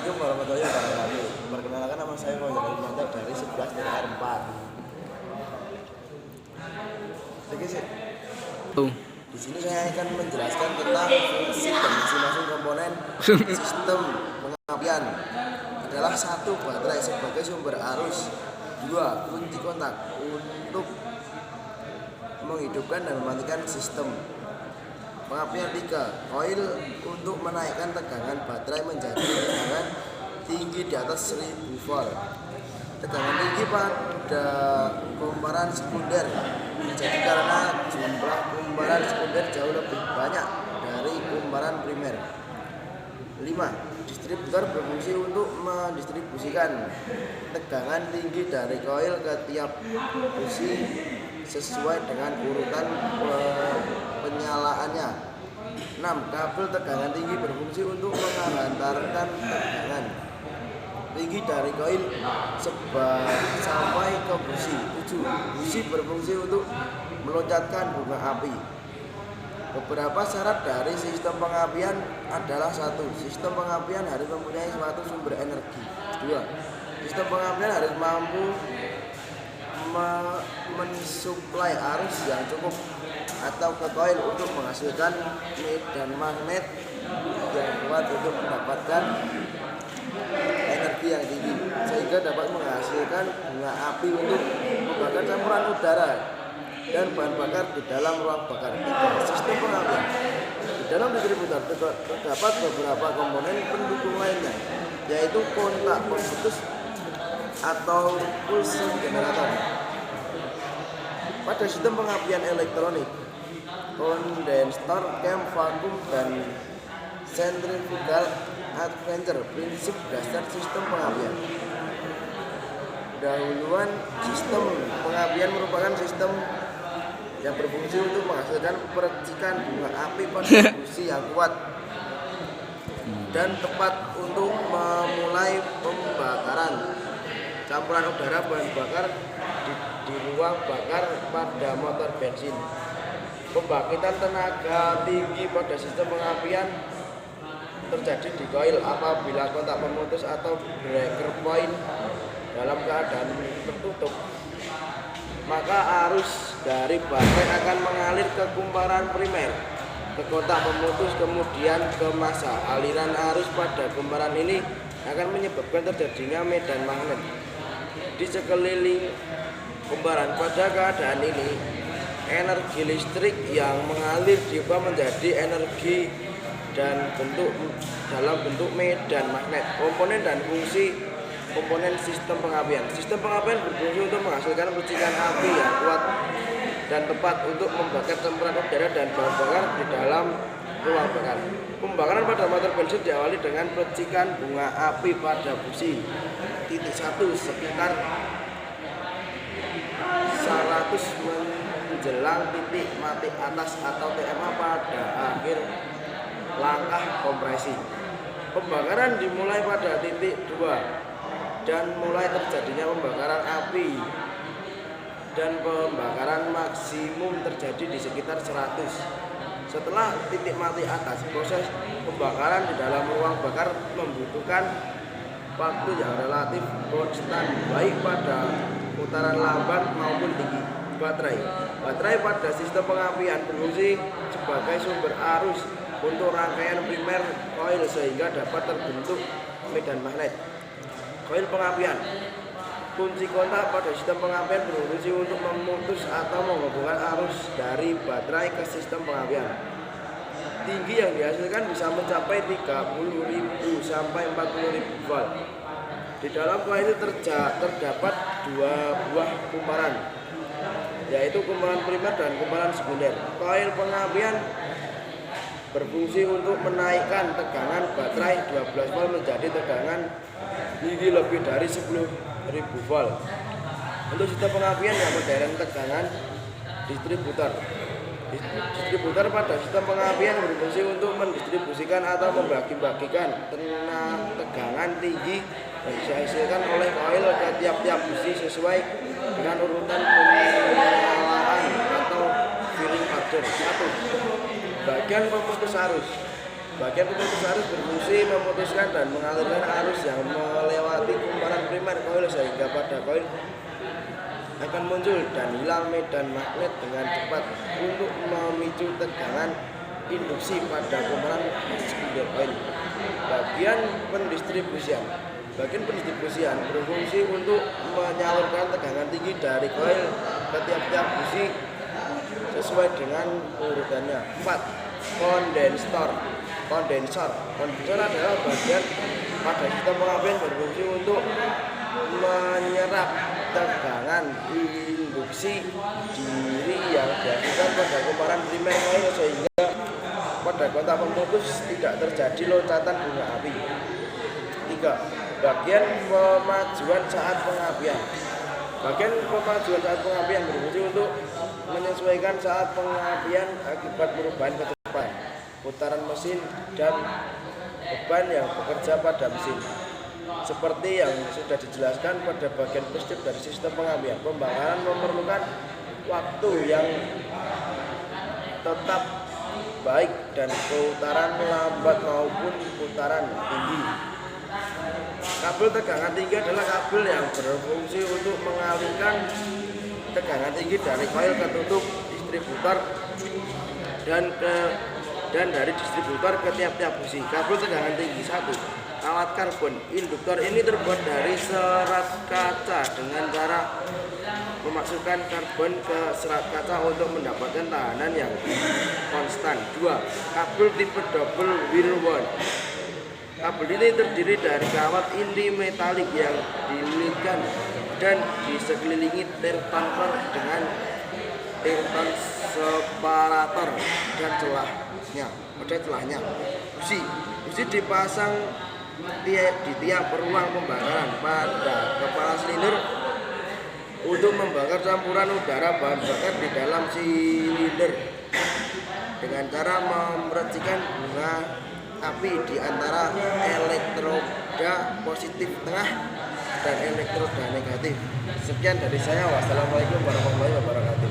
Assalamualaikum warahmatullahi wabarakatuh. Perkenalkan nama saya Fauzan Mantak dari 11 TKR 4. Oke sih. Di sini saya akan menjelaskan tentang fungsi dan masing-masing komponen sistem pengapian. Adalah 1. Baterai sebagai sumber arus. 2. Kunci kontak untuk menghidupkan dan mematikan sistem pengapian. 3. Koil untuk menaikkan tegangan baterai menjadi tegangan tinggi di atas 1000 volt. Tegangan tinggi pada kumparan sekunder terjadi karena jumlah kumparan sekunder jauh lebih banyak dari kumparan primer. 5. Distributor berfungsi untuk mendistribusikan tegangan tinggi dari koil ke tiap busi sesuai dengan urutan penyalaannya. 6. Kabel tegangan tinggi berfungsi untuk menghantarkan tegangan tinggi dari koil sampai ke busi. 7. Busi berfungsi untuk meloncatkan bunga api. Beberapa syarat dari sistem pengapian adalah: 1. Sistem pengapian harus mempunyai suatu sumber energi. 2. Sistem pengapian harus mampu mensuplai arus yang cukup atau ke koil untuk menghasilkan medan magnet yang kuat untuk mendapatkan energi yang tinggi sehingga dapat menghasilkan bunga api untuk membakar campuran udara dan bahan bakar di dalam ruang bakar. 3. Sistem pengapian. Di dalam distributor terdapat beberapa komponen pendukung lainnya, yaitu kontak pemutus atau pulse generator. Pada sistem pengapian elektronik, kondensator, cam, vakum, dan centrifugal advance prinsip dasar sistem pengapian. Dahuluan sistem pengapian merupakan sistem yang berfungsi untuk menghasilkan percikan bunga api pada busi yang kuat dan tepat untuk memulai pembakaran campuran udara bahan bakar di ruang bakar pada motor bensin. Pembangkitan tenaga tinggi pada sistem pengapian terjadi di koil apabila kontak pemutus atau breaker point dalam keadaan tertutup, maka arus dari baterai akan mengalir ke kumparan primer, ke kontak pemutus, kemudian ke massa. Aliran arus pada kumparan ini akan menyebabkan terjadinya medan magnet di sekeliling kumparan. Pada keadaan ini, energi listrik yang mengalir diubah menjadi energi dan dalam bentuk medan magnet. Komponen dan fungsi komponen sistem pengapian. Sistem pengapian berfungsi untuk menghasilkan percikan api yang kuat dan tepat untuk membakar campuran udara dan bahan bakar di dalam ruang bakar. Pembakaran pada motor bensin diawali dengan percikan bunga api pada busi titik 1 sekitar 100 menjelang titik mati atas atau TMA pada akhir langkah kompresi. Pembakaran dimulai pada titik 2 dan mulai terjadinya pembakaran api, dan pembakaran maksimum terjadi di sekitar 100. Setelah titik mati atas, proses pembakaran di dalam ruang bakar membutuhkan waktu yang relatif konstan baik pada putaran lambat maupun tinggi. Baterai pada sistem pengapian berfungsi sebagai sumber arus untuk rangkaian primer koil sehingga dapat terbentuk medan magnet. Koil pengapian. Kunci kontak pada sistem pengapian berfungsi untuk memutus atau menghubungkan arus dari baterai ke sistem pengapian. Tinggi yang dihasilkan bisa mencapai 30.000 sampai 40.000 volt. Di dalam koil itu terdapat 2 buah kumparan, yaitu kumparan primer dan kumparan sekunder. Koil pengapian berfungsi untuk menaikkan tegangan baterai 12 volt menjadi tegangan tinggi lebih dari 10.000 volt. Untuk sistem pengapian yang modern, tegangan distributor. Distributor pada sistem pengapian berfungsi untuk mendistribusikan atau membagi-bagikan tegangan tinggi yang dihasilkan oleh koil ke tiap-tiap busi sesuai dengan urutan penyalaan atau filling order. 1. Bagian pemutus arus. Bagian pemutus arus berfungsi memutuskan dan mengalirkan arus yang melewati kumparan primer koil sehingga pada koil akan muncul dan hilang medan magnet dengan cepat untuk memicu tegangan induksi pada kumparan sekunder koil. Bagian pendistribusian berfungsi untuk menyalurkan tegangan tinggi dari koil ke tiap-tiap busi sesuai dengan urutannya. 4. Kondensor adalah bagian pada sistem pengapian berfungsi untuk menyerap tegangan induksi diri yang dihasilkan pada kumparan primer koil sehingga pada kontak pemutus tidak terjadi loncatan bunga api. 3. Bagian pemajuan saat pengapian berfungsi untuk menyesuaikan saat pengapian akibat perubahan kecepatan, putaran mesin, dan beban yang bekerja pada mesin. Seperti yang sudah dijelaskan pada bagian prinsip dari sistem pengapian, pembakaran memerlukan waktu yang tetap baik dan putaran lambat maupun putaran tinggi. Kabel tegangan tinggi adalah kabel yang berfungsi untuk mengalirkan tegangan tinggi dari koil ke tutup distributor dan dari distributor ke tiap-tiap busi. Kabel tegangan tinggi 1. Kawat karbon. Induktor ini terbuat dari serat kaca dengan cara memasukkan karbon ke serat kaca untuk mendapatkan tahanan yang konstan. 2. Kabel tipe double wire wound. Kabel ini terdiri dari kawat inti metalik yang dililitkan dan disekelilingi tertanper dengan tertan separator dan celahnya. Busi dipasang di tiap ruang pembakaran pada kepala silinder untuk membakar campuran udara bahan bakar di dalam silinder dengan cara memercikan bunga api di antara elektroda positif tengah dan elektroda negatif. Sekian dari saya. Wassalamualaikum warahmatullahi wabarakatuh.